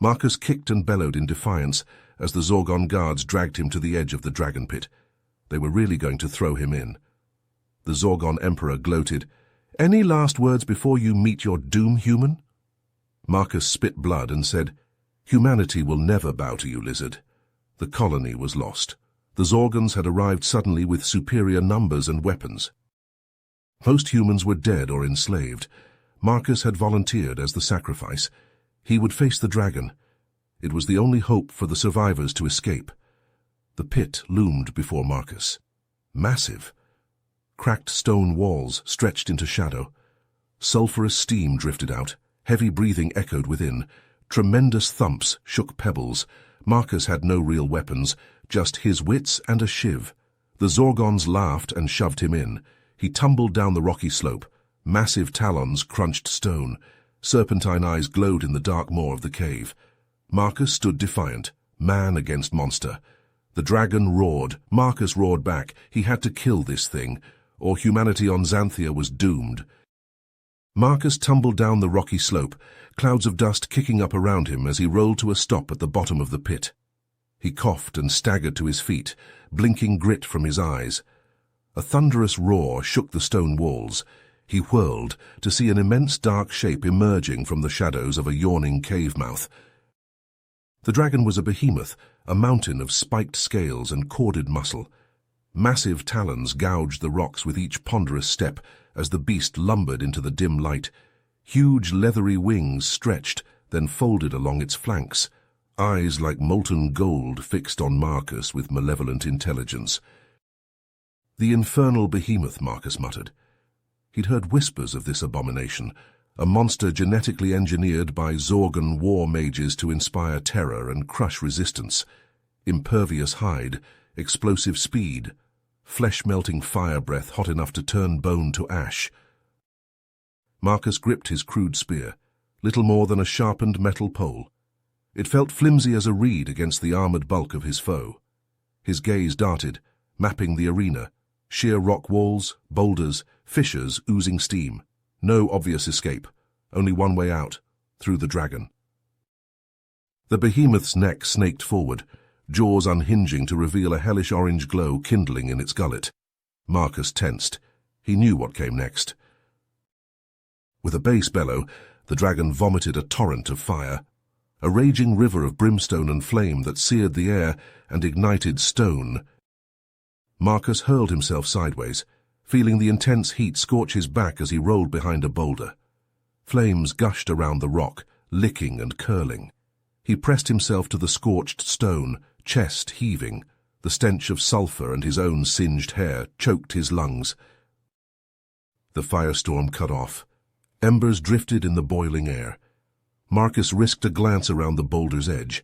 Marcus kicked and bellowed in defiance as the Zorgon guards dragged him to the edge of the dragon pit. They were really going to throw him in. The Zorgon Emperor gloated, "Any last words before you meet your doom, human?" Marcus spit blood and said, "Humanity will never bow to you, lizard." The colony was lost. The Zorgons had arrived suddenly with superior numbers and weapons. Most humans were dead or enslaved. Marcus had volunteered as the sacrifice. He would face the dragon. It was the only hope for the survivors to escape. The pit loomed before Marcus. Massive. Cracked stone walls stretched into shadow. Sulphurous steam drifted out. Heavy breathing echoed within. Tremendous thumps shook pebbles. Marcus had no real weapons, just his wits and a shiv. The Zorgons laughed and shoved him in. He tumbled down the rocky slope. Massive talons crunched stone. Serpentine eyes glowed in the dark maw of the cave. Marcus stood defiant, man against monster. The dragon roared. Marcus roared back. He had to kill this thing, or humanity on Xanthia was doomed. Marcus tumbled down the rocky slope, clouds of dust kicking up around him as he rolled to a stop at the bottom of the pit. He coughed and staggered to his feet, blinking grit from his eyes. A thunderous roar shook the stone walls. He whirled to see an immense dark shape emerging from the shadows of a yawning cave mouth. The dragon was a behemoth, a mountain of spiked scales and corded muscle. Massive talons gouged the rocks with each ponderous step as the beast lumbered into the dim light. Huge leathery wings stretched, then folded along its flanks, eyes like molten gold fixed on Marcus with malevolent intelligence. "The infernal behemoth," Marcus muttered. He'd heard whispers of this abomination, a monster genetically engineered by Zorgon war mages to inspire terror and crush resistance. Impervious hide, explosive speed, flesh-melting fire breath hot enough to turn bone to ash. Marcus gripped his crude spear, little more than a sharpened metal pole. It felt flimsy as a reed against the armored bulk of his foe. His gaze darted, mapping the arena, sheer rock walls, boulders, fissures oozing steam. No obvious escape, only one way out, through the dragon. The behemoth's neck snaked forward, jaws unhinging to reveal a hellish orange glow kindling in its gullet. Marcus tensed. He knew what came next. With a bass bellow, the dragon vomited a torrent of fire, a raging river of brimstone and flame that seared the air and ignited stone. Marcus hurled himself sideways, feeling the intense heat scorch his back as he rolled behind a boulder. Flames gushed around the rock, licking and curling. He pressed himself to the scorched stone, chest heaving. The stench of sulphur and his own singed hair choked his lungs. The firestorm cut off. Embers drifted in the boiling air. Marcus risked a glance around the boulder's edge.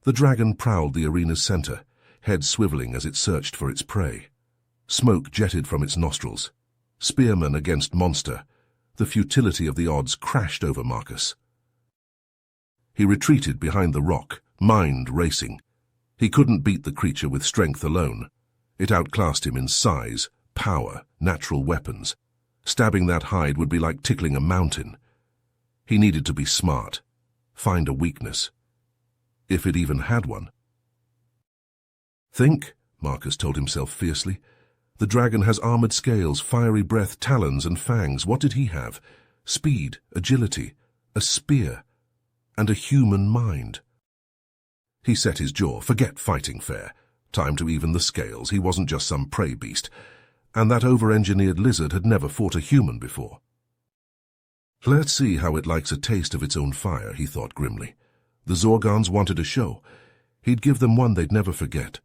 The dragon prowled the arena's center, head swiveling as it searched for its prey. Smoke jetted from its nostrils. Spearman against monster. The futility of the odds crashed over Marcus. He retreated behind the rock, mind racing. He couldn't beat the creature with strength alone. It outclassed him in size, power, natural weapons. Stabbing that hide would be like tickling a mountain. He needed to be smart, find a weakness, if it even had one. "Think," Marcus told himself fiercely. "The dragon has armored scales, fiery breath, talons and fangs. What did he have? Speed, agility, a spear, and a human mind." He set his jaw. Forget fighting fair. Time to even the scales. He wasn't just some prey beast. And that over-engineered lizard had never fought a human before. "Let's see how it likes a taste of its own fire," he thought grimly. The Zorgons wanted a show. He'd give them one they'd never forget.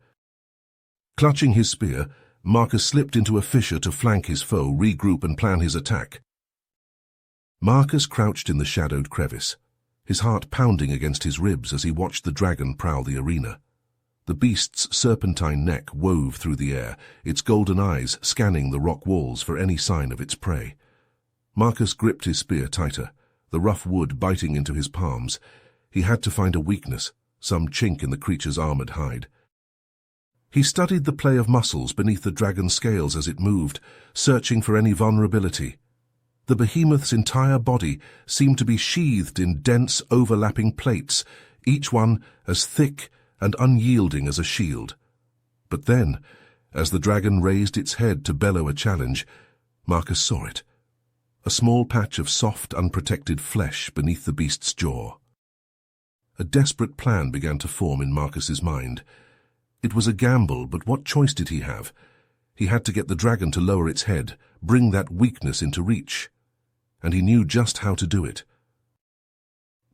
Clutching his spear, Marcus slipped into a fissure to flank his foe, regroup and plan his attack. Marcus crouched in the shadowed crevice, his heart pounding against his ribs as he watched the dragon prowl the arena. The beast's serpentine neck wove through the air, its golden eyes scanning the rock walls for any sign of its prey. Marcus gripped his spear tighter, the rough wood biting into his palms. He had to find a weakness, some chink in the creature's armored hide. He studied the play of muscles beneath the dragon's scales as it moved, searching for any vulnerability. The behemoth's entire body seemed to be sheathed in dense, overlapping plates, each one as thick and unyielding as a shield. But then, as the dragon raised its head to bellow a challenge, Marcus saw it. A small patch of soft, unprotected flesh beneath the beast's jaw. A desperate plan began to form in Marcus's mind. It was a gamble, but what choice did he have? He had to get the dragon to lower its head, bring that weakness into reach. And he knew just how to do it.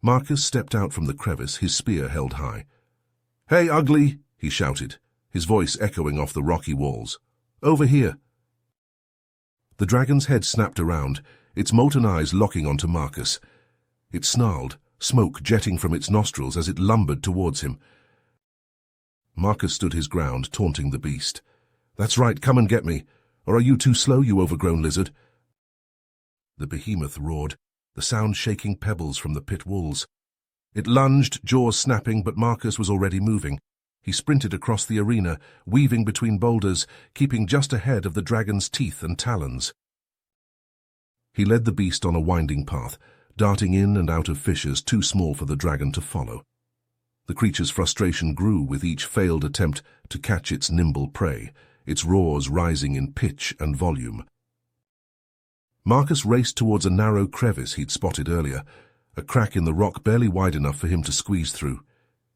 Marcus stepped out from the crevice, his spear held high. "Hey, ugly!" he shouted, his voice echoing off the rocky walls. "Over here!" The dragon's head snapped around, its molten eyes locking onto Marcus. It snarled, smoke jetting from its nostrils as it lumbered towards him. Marcus stood his ground, taunting the beast. "That's right, come and get me. Or are you too slow, you overgrown lizard?" The behemoth roared, the sound shaking pebbles from the pit walls. It lunged, jaws snapping, but Marcus was already moving. He sprinted across the arena, weaving between boulders, keeping just ahead of the dragon's teeth and talons. He led the beast on a winding path, darting in and out of fissures too small for the dragon to follow. The creature's frustration grew with each failed attempt to catch its nimble prey, its roars rising in pitch and volume. Marcus raced towards a narrow crevice he'd spotted earlier, a crack in the rock barely wide enough for him to squeeze through.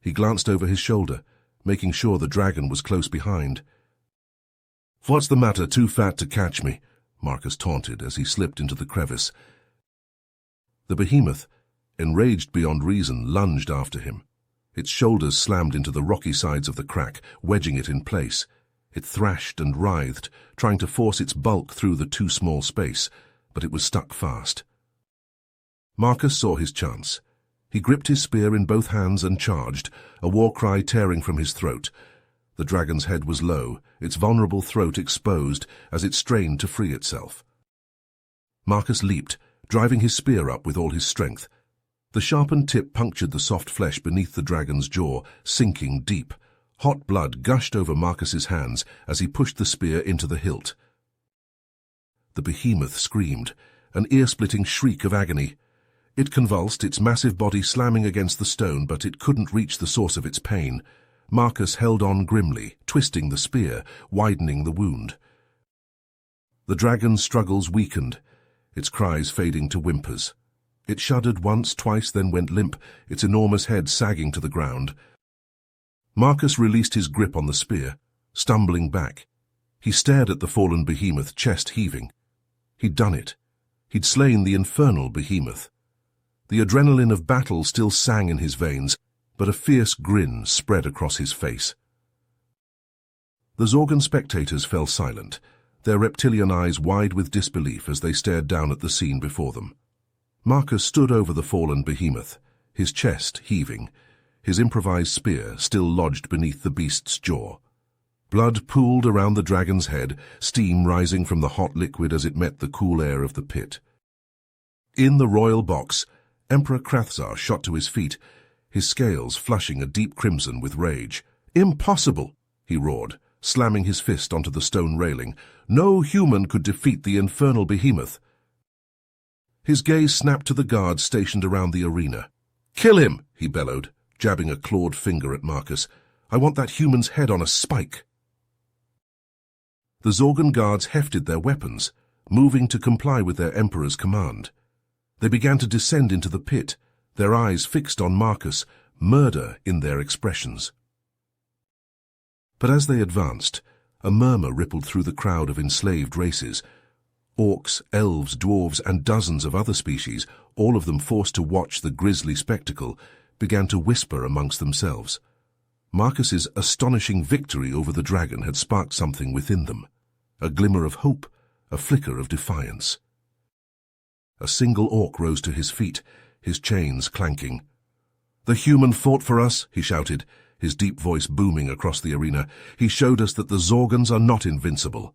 He glanced over his shoulder, making sure the dragon was close behind. "What's the matter, too fat to catch me?" Marcus taunted as he slipped into the crevice. The behemoth, enraged beyond reason, lunged after him. Its shoulders slammed into the rocky sides of the crack, wedging it in place. It thrashed and writhed, trying to force its bulk through the too small space, but it was stuck fast. Marcus saw his chance. He gripped his spear in both hands and charged, a war cry tearing from his throat. The dragon's head was low, its vulnerable throat exposed as it strained to free itself. Marcus leaped, driving his spear up with all his strength. The sharpened tip punctured the soft flesh beneath the dragon's jaw, sinking deep. Hot blood gushed over Marcus's hands as he pushed the spear into the hilt. The behemoth screamed, an ear-splitting shriek of agony. It convulsed, its massive body slamming against the stone, but it couldn't reach the source of its pain. Marcus held on grimly, twisting the spear, widening the wound. The dragon's struggles weakened, its cries fading to whimpers. It shuddered once, twice, then went limp, its enormous head sagging to the ground. Marcus released his grip on the spear, stumbling back. He stared at the fallen behemoth, chest heaving. He'd done it. He'd slain the infernal behemoth. The adrenaline of battle still sang in his veins, but a fierce grin spread across his face. The Zorgan spectators fell silent, their reptilian eyes wide with disbelief as they stared down at the scene before them. Marcus stood over the fallen behemoth, his chest heaving, his improvised spear still lodged beneath the beast's jaw. Blood pooled around the dragon's head, steam rising from the hot liquid as it met the cool air of the pit. In the royal box, Emperor Krathzar shot to his feet, his scales flushing a deep crimson with rage. "Impossible!" he roared, slamming his fist onto the stone railing. "No human could defeat the infernal behemoth." His gaze snapped to the guards stationed around the arena. "Kill him!" he bellowed, jabbing a clawed finger at Marcus. "I want that human's head on a spike." The Zorgan guards hefted their weapons, moving to comply with their emperor's command. They began to descend into the pit, their eyes fixed on Marcus, murder in their expressions. But as they advanced, a murmur rippled through the crowd of enslaved races. Orcs, elves, dwarves, and dozens of other species, all of them forced to watch the grisly spectacle, began to whisper amongst themselves. Marcus's astonishing victory over the dragon had sparked something within them, a glimmer of hope, a flicker of defiance. A single orc rose to his feet, his chains clanking. "The human fought for us," he shouted, his deep voice booming across the arena. "He showed us that the Zorgans are not invincible."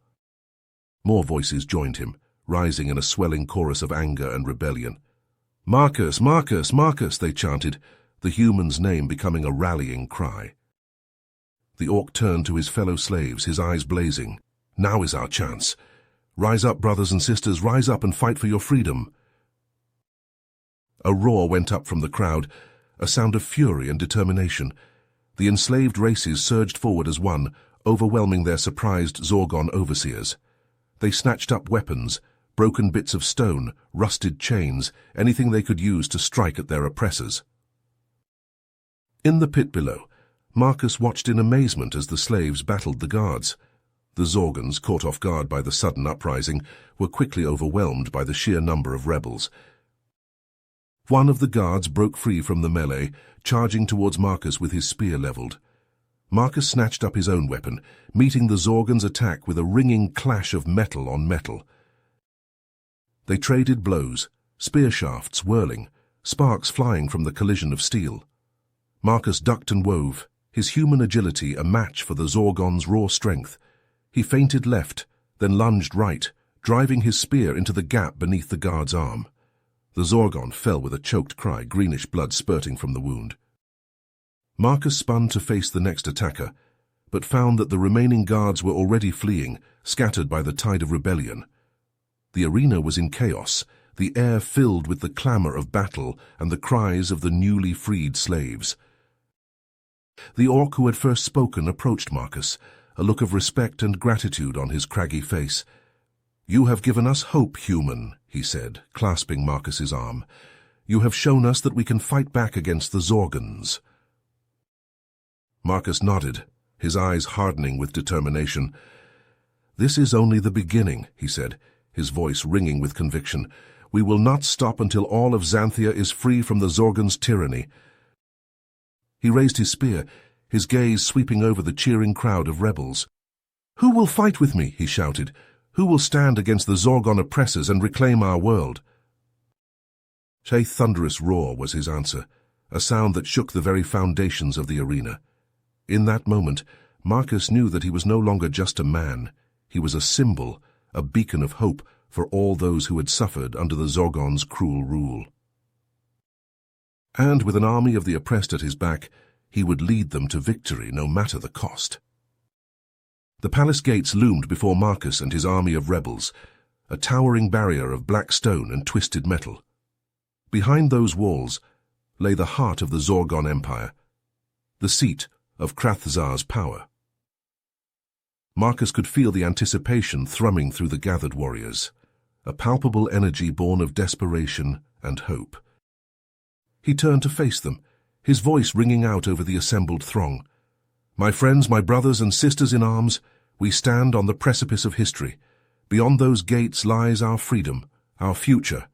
More voices joined him, rising in a swelling chorus of anger and rebellion. "Marcus, Marcus, Marcus," they chanted, the human's name becoming a rallying cry. The orc turned to his fellow slaves, his eyes blazing. "Now is our chance. Rise up, brothers and sisters, rise up and fight for your freedom. A roar went up from the crowd, a sound of fury and determination. The enslaved races surged forward as one, overwhelming their surprised Zorgon overseers. They snatched up weapons, broken bits of stone, rusted chains, anything they could use to strike at their oppressors. In the pit below, Marcus watched in amazement as the slaves battled the guards. The Zorgons, caught off guard by the sudden uprising, were quickly overwhelmed by the sheer number of rebels. One of the guards broke free from the melee, charging towards Marcus with his spear leveled. Marcus snatched up his own weapon, meeting the Zorgons' attack with a ringing clash of metal on metal. They traded blows, spear shafts whirling, sparks flying from the collision of steel. Marcus ducked and wove, his human agility a match for the Zorgon's raw strength. He feinted left, then lunged right, driving his spear into the gap beneath the guard's arm. The Zorgon fell with a choked cry, greenish blood spurting from the wound. Marcus spun to face the next attacker, but found that the remaining guards were already fleeing, scattered by the tide of rebellion. The arena was in chaos, the air filled with the clamor of battle and the cries of the newly freed slaves. The orc who had first spoken approached Marcus, a look of respect and gratitude on his craggy face. "You have given us hope, human," he said, clasping Marcus's arm. "You have shown us that we can fight back against the Zorgons." Marcus nodded, his eyes hardening with determination. "This is only the beginning," he said, his voice ringing with conviction. "We will not stop until all of Xanthia is free from the Zorgons' tyranny." He raised his spear, his gaze sweeping over the cheering crowd of rebels. "Who will fight with me?" he shouted. "Who will stand against the Zorgon oppressors and reclaim our world?" A thunderous roar was his answer, a sound that shook the very foundations of the arena. In that moment, Marcus knew that he was no longer just a man. He was a symbol, a beacon of hope for all those who had suffered under the Zorgon's cruel rule. And with an army of the oppressed at his back, he would lead them to victory no matter the cost. The palace gates loomed before Marcus and his army of rebels, a towering barrier of black stone and twisted metal. Behind those walls lay the heart of the Zorgon Empire, the seat of Krathzar's power. Marcus could feel the anticipation thrumming through the gathered warriors, a palpable energy born of desperation and hope. He turned to face them, his voice ringing out over the assembled throng. "My friends, my brothers and sisters in arms, we stand on the precipice of history. Beyond those gates lies our freedom, our future.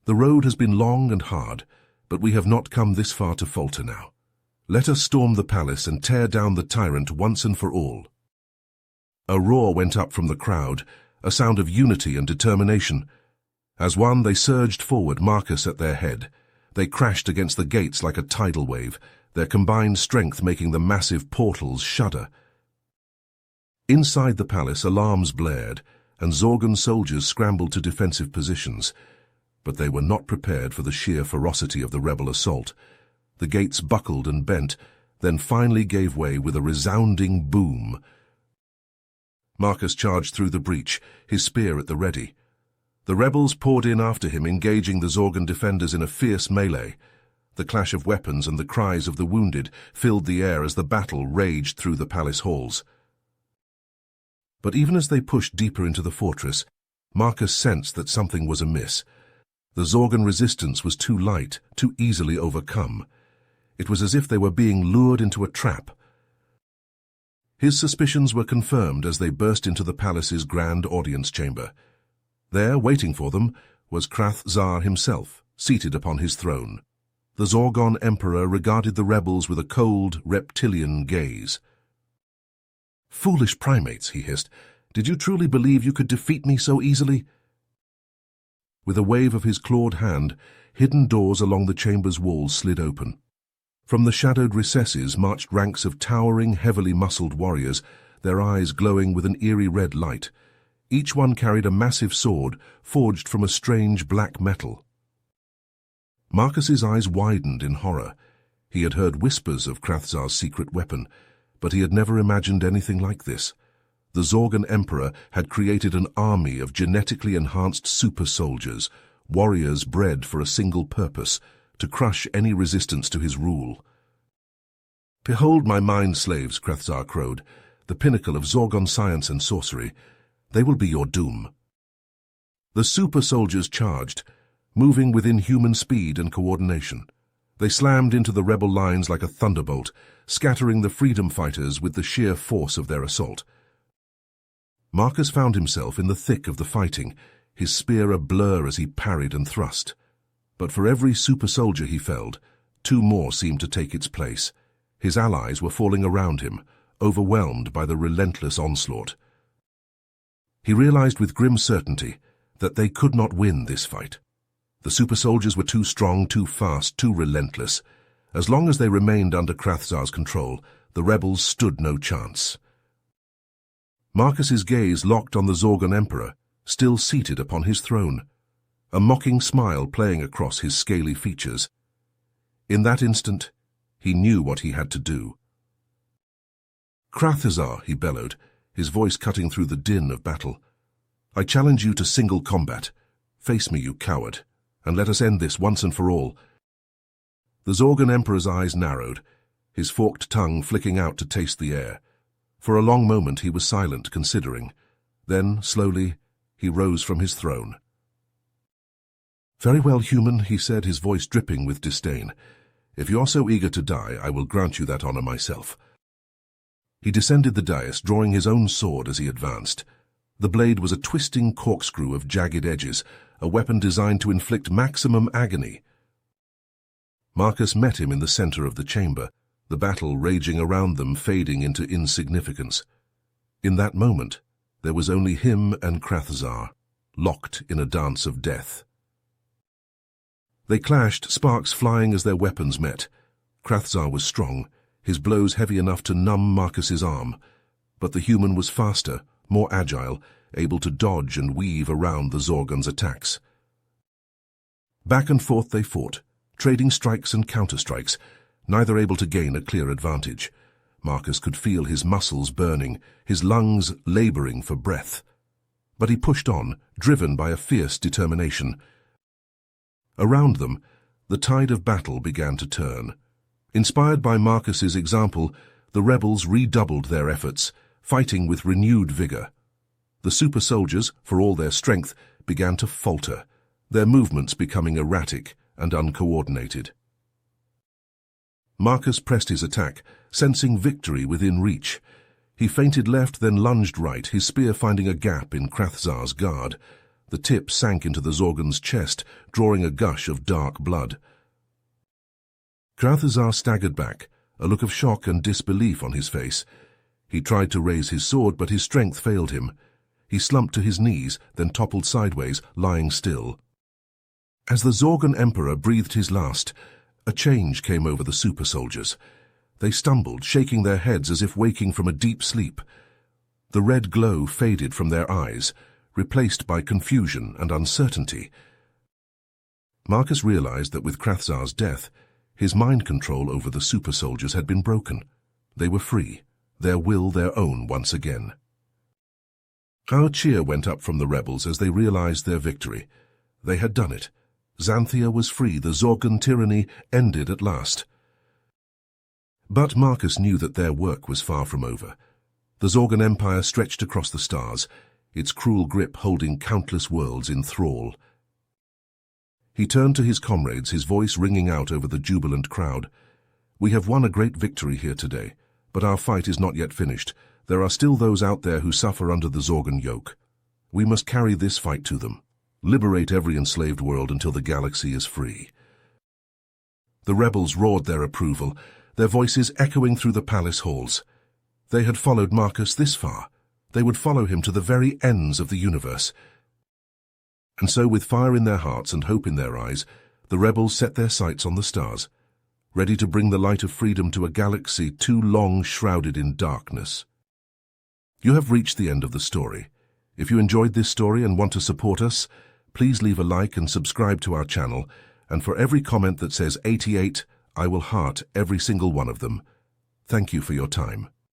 The road has been long and hard, but we have not come this far to falter now. Let us storm the palace and tear down the tyrant once and for all." A roar went up from the crowd, a sound of unity and determination. As one, they surged forward, Marcus at their head. They crashed against the gates like a tidal wave, their combined strength making the massive portals shudder. Inside the palace, alarms blared, and Zorgon soldiers scrambled to defensive positions. But they were not prepared for the sheer ferocity of the rebel assault. The gates buckled and bent, then finally gave way with a resounding boom. Marcus charged through the breach, his spear at the ready. The rebels poured in after him, engaging the Zorgon defenders in a fierce melee. The clash of weapons and the cries of the wounded filled the air as the battle raged through the palace halls. But even as they pushed deeper into the fortress, Marcus sensed that something was amiss. The Zorgon resistance was too light, too easily overcome. It was as if they were being lured into a trap. His suspicions were confirmed as they burst into the palace's grand audience chamber. There, waiting for them, was Krathzar himself, seated upon his throne. The Zorgon Emperor regarded the rebels with a cold, reptilian gaze. "Foolish primates," he hissed. "Did you truly believe you could defeat me so easily?" With a wave of his clawed hand, hidden doors along the chamber's walls slid open. From the shadowed recesses marched ranks of towering, heavily muscled warriors, their eyes glowing with an eerie red light. Each one carried a massive sword, forged from a strange black metal. Marcus's eyes widened in horror. He had heard whispers of Krathzar's secret weapon, but he had never imagined anything like this. The Zorgan Emperor had created an army of genetically enhanced super soldiers, warriors bred for a single purpose, to crush any resistance to his rule. "Behold my mind slaves," Krethzar crowed, "the pinnacle of Zorgon science and sorcery. They will be your doom." The super soldiers charged, moving with inhuman speed and coordination. They slammed into the rebel lines like a thunderbolt, scattering the freedom fighters with the sheer force of their assault. Marcus found himself in the thick of the fighting, his spear a blur as he parried and thrust. But for every super soldier he felled, two more seemed to take its place. His allies were falling around him, overwhelmed by the relentless onslaught. He realized with grim certainty that they could not win this fight. The super soldiers were too strong, too fast, too relentless. As long as they remained under Krethzar's control, the rebels stood no chance. Marcus's gaze locked on the Zorgon Emperor, still seated upon his throne, a mocking smile playing across his scaly features. In that instant, he knew what he had to do. "Krethzar," he bellowed, his voice cutting through the din of battle. "I challenge you to single combat. Face me, you coward, and let us end this once and for all." The Zorgon Emperor's eyes narrowed, his forked tongue flicking out to taste the air. For a long moment he was silent, considering. Then, slowly, he rose from his throne. "Very well, human," he said, his voice dripping with disdain. "If you are so eager to die, I will grant you that honor myself." He descended the dais, drawing his own sword as he advanced. The blade was a twisting corkscrew of jagged edges, a weapon designed to inflict maximum agony. Marcus met him in the center of the chamber, the battle raging around them fading into insignificance. In that moment, there was only him and Krethzar, locked in a dance of death. They clashed, sparks flying as their weapons met. Krethzar was strong, his blows heavy enough to numb Marcus's arm, but the human was faster, more agile, able to dodge and weave around the Zorgon's attacks. Back and forth they fought, trading strikes and counterstrikes, neither able to gain a clear advantage. Marcus could feel his muscles burning, his lungs laboring for breath. But he pushed on, driven by a fierce determination. Around them, the tide of battle began to turn. Inspired by Marcus's example, the rebels redoubled their efforts, fighting with renewed vigor. The super soldiers, for all their strength, began to falter, their movements becoming erratic and uncoordinated. Marcus pressed his attack, sensing victory within reach. He feinted left, then lunged right, his spear finding a gap in Krethzar's guard. The tip sank into the Zorgon's chest, drawing a gush of dark blood. Krethzar staggered back, a look of shock and disbelief on his face. He tried to raise his sword, but his strength failed him. He slumped to his knees, then toppled sideways, lying still. As the Zorgon Emperor breathed his last, a change came over the super soldiers. They stumbled, shaking their heads as if waking from a deep sleep. The red glow faded from their eyes, replaced by confusion and uncertainty. Marcus realized that with Krethzar's death, his mind control over the super soldiers had been broken. They were free, their will their own once again. A cheer went up from the rebels as they realized their victory. They had done it. Xanthia was free, the Zorgon tyranny ended at last. But Marcus knew that their work was far from over. The Zorgon Empire stretched across the stars, its cruel grip holding countless worlds in thrall. He turned to his comrades, his voice ringing out over the jubilant crowd. "We have won a great victory here today, but our fight is not yet finished. There are still those out there who suffer under the Zorgon yoke. We must carry this fight to them. Liberate every enslaved world until the galaxy is free." The rebels roared their approval, their voices echoing through the palace halls. They had followed Marcus this far. They would follow him to the very ends of the universe. And so, with fire in their hearts and hope in their eyes, the rebels set their sights on the stars, ready to bring the light of freedom to a galaxy too long shrouded in darkness. You have reached the end of the story. If you enjoyed this story and want to support us, please leave a like and subscribe to our channel, and for every comment that says 88, I will heart every single one of them. Thank you for your time.